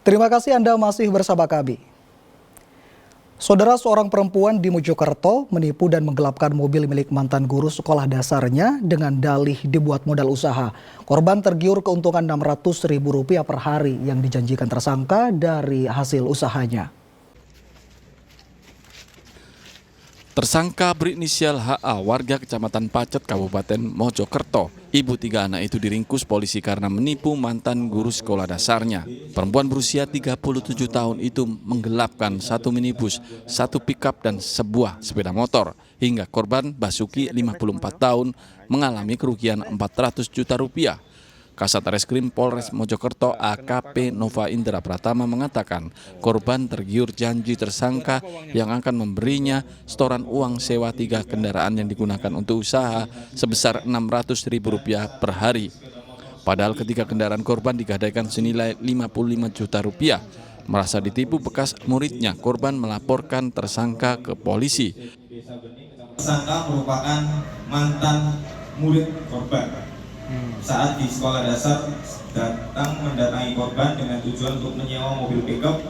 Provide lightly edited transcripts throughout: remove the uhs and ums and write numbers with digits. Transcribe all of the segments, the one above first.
Terima kasih Anda masih bersama kami. Saudara, seorang perempuan di Mojokerto menipu dan menggelapkan mobil milik mantan guru sekolah dasarnya dengan dalih dibuat modal usaha. Korban tergiur keuntungan Rp600.000 per hari yang dijanjikan tersangka dari hasil usahanya. Tersangka berinisial HA, warga Kecamatan Pacet, Kabupaten Mojokerto. Ibu tiga anak itu diringkus polisi karena menipu mantan guru sekolah dasarnya. Perempuan berusia 37 tahun itu menggelapkan satu minibus, satu pickup dan sebuah sepeda motor. Hingga korban Basuki 54 tahun mengalami kerugian Rp400 juta. Kasat Reskrim Polres Mojokerto AKP Nova Indra Pratama mengatakan korban tergiur janji tersangka yang akan memberinya setoran uang sewa 3 kendaraan yang digunakan untuk usaha sebesar Rp600.000 per hari. Padahal ketiga kendaraan korban digadaikan senilai Rp55 juta. Merasa ditipu bekas muridnya, korban melaporkan tersangka ke polisi. Tersangka merupakan mantan murid korban. Saat di sekolah dasar datang mendatangi korban dengan tujuan untuk menyewa mobil pickup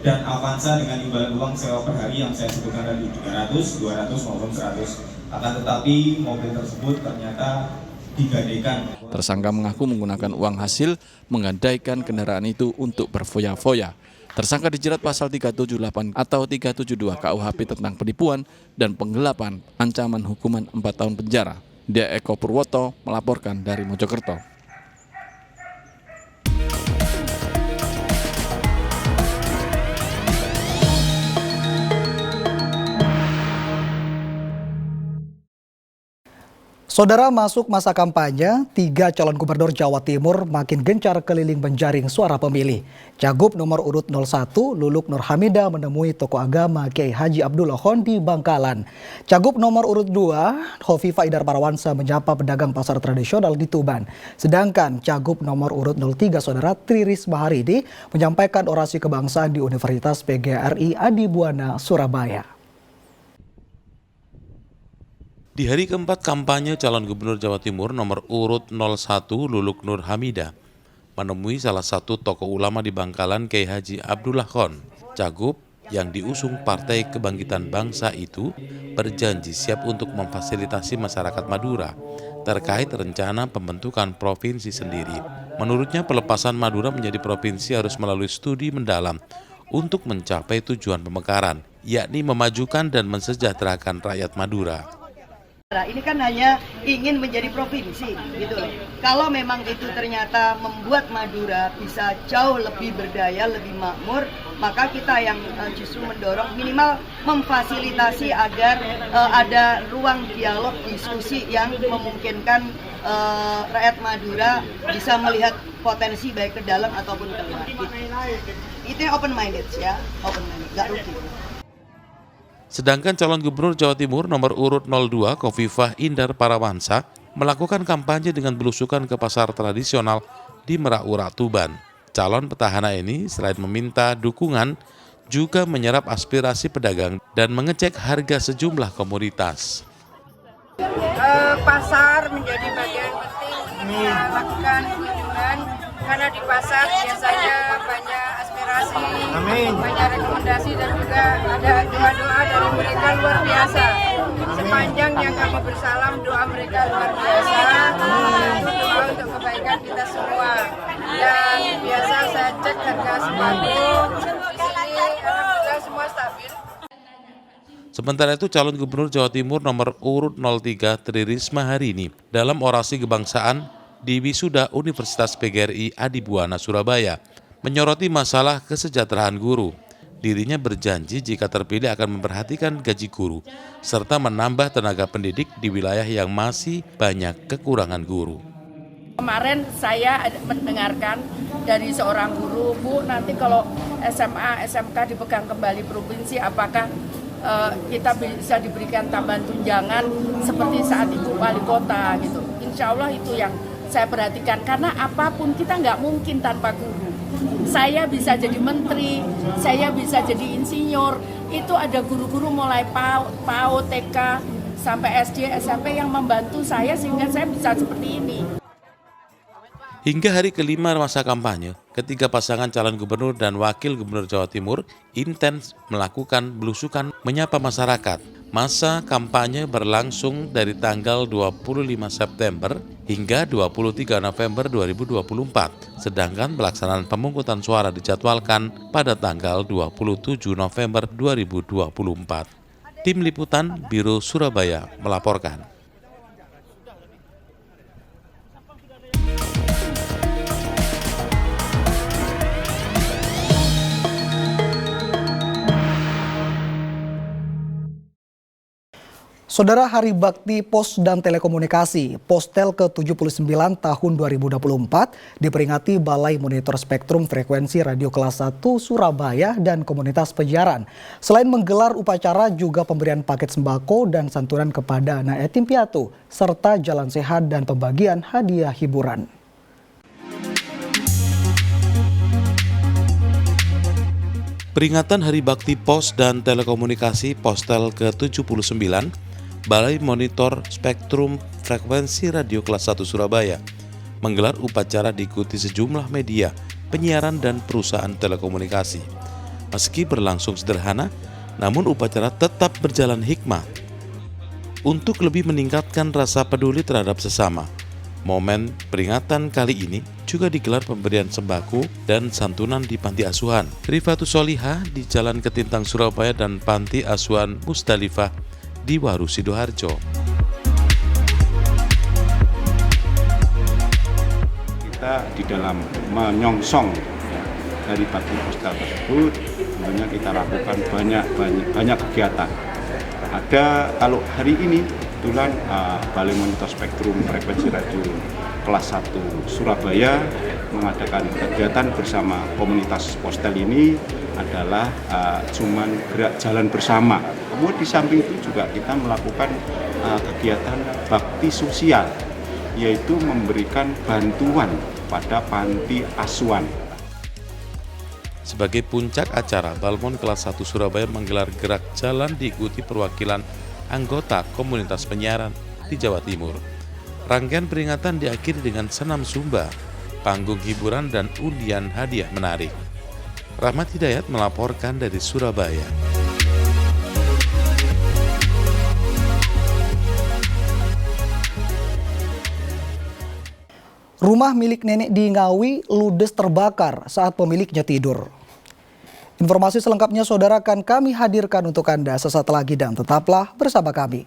dan Avanza dengan imbalan uang sewa per hari yang saya sebutkan tadi 300, 200 maupun 100. Akan tetapi mobil tersebut ternyata digadaikan. Tersangka mengaku menggunakan uang hasil menggadaikan kendaraan itu untuk berfoya-foya. Tersangka dijerat pasal 378 atau 372 KUHP tentang penipuan dan penggelapan, ancaman hukuman 4 tahun penjara. Dia Eko Purwoto melaporkan dari Mojokerto. Saudara, masuk masa kampanye, 3 calon gubernur Jawa Timur makin gencar keliling menjaring suara pemilih. Cagup nomor urut 01, Luluk Nur Hamidah menemui tokoh agama Kiai Haji Abdullah Khon di Bangkalan. Cagup nomor urut 2, Khofifah Indar Parawansa menyapa pedagang pasar tradisional di Tuban. Sedangkan Cagup nomor urut 03, Saudara Tri Risma Harini menyampaikan orasi kebangsaan di Universitas PGRI Adibuana, Surabaya. Di hari keempat kampanye calon gubernur Jawa Timur nomor urut 01 Luluk Nur Hamidah menemui salah satu tokoh ulama di Bangkalan Kiai Haji Abdullah Khon. Cagup yang diusung Partai Kebangkitan Bangsa itu berjanji siap untuk memfasilitasi masyarakat Madura terkait rencana pembentukan provinsi sendiri. Menurutnya pelepasan Madura menjadi provinsi harus melalui studi mendalam untuk mencapai tujuan pemekaran, yakni memajukan dan mensejahterakan rakyat Madura. Ini kan hanya ingin menjadi provinsi gitu loh. Kalau memang itu ternyata membuat Madura bisa jauh lebih berdaya, lebih makmur, maka kita yang justru mendorong minimal memfasilitasi agar ada ruang dialog diskusi yang memungkinkan rakyat Madura bisa melihat potensi baik ke dalam ataupun ke luar. Itu open minded ya, open minded, nggak rugi. Sedangkan calon gubernur Jawa Timur nomor urut 02 Khofifah Indar Parawansa melakukan kampanye dengan belusukan ke pasar tradisional di Merak-Ura, Tuban. Calon petahana ini selain meminta dukungan juga menyerap aspirasi pedagang dan mengecek harga sejumlah komoditas. Pasar menjadi bagian penting untuk kita lakukan kunjungan karena di pasar biasanya banyak aspirasi, banyak rekomendasi dan juga ada doa-doa dari mereka luar biasa. Sepanjang yang kami bersalam, doa mereka luar biasa. Itu doa untuk kebaikan kita semua. Dan biasa saya cek harga sembako di sini alhamdulillah semua stabil. Sementara itu calon gubernur Jawa Timur nomor urut 03 Tri Risma Harini dalam orasi kebangsaan di wisuda Universitas PGRI Adibuana, Surabaya menyoroti masalah kesejahteraan guru. Dirinya berjanji jika terpilih akan memperhatikan gaji guru serta menambah tenaga pendidik di wilayah yang masih banyak kekurangan guru. Kemarin saya mendengarkan dari seorang guru, Bu, nanti kalau SMA, SMK dipegang kembali provinsi, apakah kita bisa diberikan tambahan tunjangan seperti saat Ibu Wali Kota gitu. Insya Allah itu yang saya perhatikan, karena apapun kita nggak mungkin tanpa guru. Saya bisa jadi menteri, saya bisa jadi insinyur, itu ada guru-guru mulai PAUD, TK, sampai SD, SMP yang membantu saya sehingga saya bisa seperti ini. Hingga hari kelima masa kampanye, ketiga pasangan calon gubernur dan wakil gubernur Jawa Timur intens melakukan belusukan menyapa masyarakat. Masa kampanye berlangsung dari tanggal 25 September hingga 23 November 2024, sedangkan pelaksanaan pemungutan suara dijadwalkan pada tanggal 27 November 2024. Tim Liputan Biro Surabaya melaporkan. Saudara, Hari Bakti Pos dan Telekomunikasi Postel ke-79 tahun 2024 diperingati Balai Monitor Spektrum Frekuensi Radio Kelas 1 Surabaya dan komunitas penyiaran. Selain menggelar upacara, juga pemberian paket sembako dan santunan kepada anak yatim piatu, serta jalan sehat dan pembagian hadiah hiburan. Peringatan Hari Bakti Pos dan Telekomunikasi Postel ke-79, Balai Monitor Spektrum Frekuensi Radio Kelas 1 Surabaya menggelar upacara diikuti sejumlah media, penyiaran dan perusahaan telekomunikasi. Meski berlangsung sederhana, namun upacara tetap berjalan hikmat. Untuk lebih meningkatkan rasa peduli terhadap sesama, momen peringatan kali ini juga digelar pemberian sembako dan santunan di Panti Asuhan Rifatus Solihah di Jalan Ketintang Surabaya dan Panti Asuhan Musdalifah di Waru Sidoarjo. Kita di dalam menyongsong dari bakti postal tersebut, tentunya kita lakukan banyak kegiatan. Ada kalau hari ini kebetulan Balai Monitor Spektrum Frekuensi Radio Kelas 1 Surabaya mengadakan kegiatan bersama komunitas postel ini adalah cuman gerak jalan bersama. Kemudian di samping itu juga kita melakukan kegiatan bakti sosial, yaitu memberikan bantuan pada panti asuhan. Sebagai puncak acara, Balmon Kelas 1 Surabaya menggelar gerak jalan diikuti perwakilan anggota komunitas penyiaran di Jawa Timur. Rangkaian peringatan diakhiri dengan senam zumba, panggung hiburan dan undian hadiah menarik. Rahmat Hidayat melaporkan dari Surabaya. Rumah milik nenek di Ngawi ludes terbakar saat pemiliknya tidur. Informasi selengkapnya saudara akan kami hadirkan untuk Anda sesaat lagi dan tetaplah bersama kami.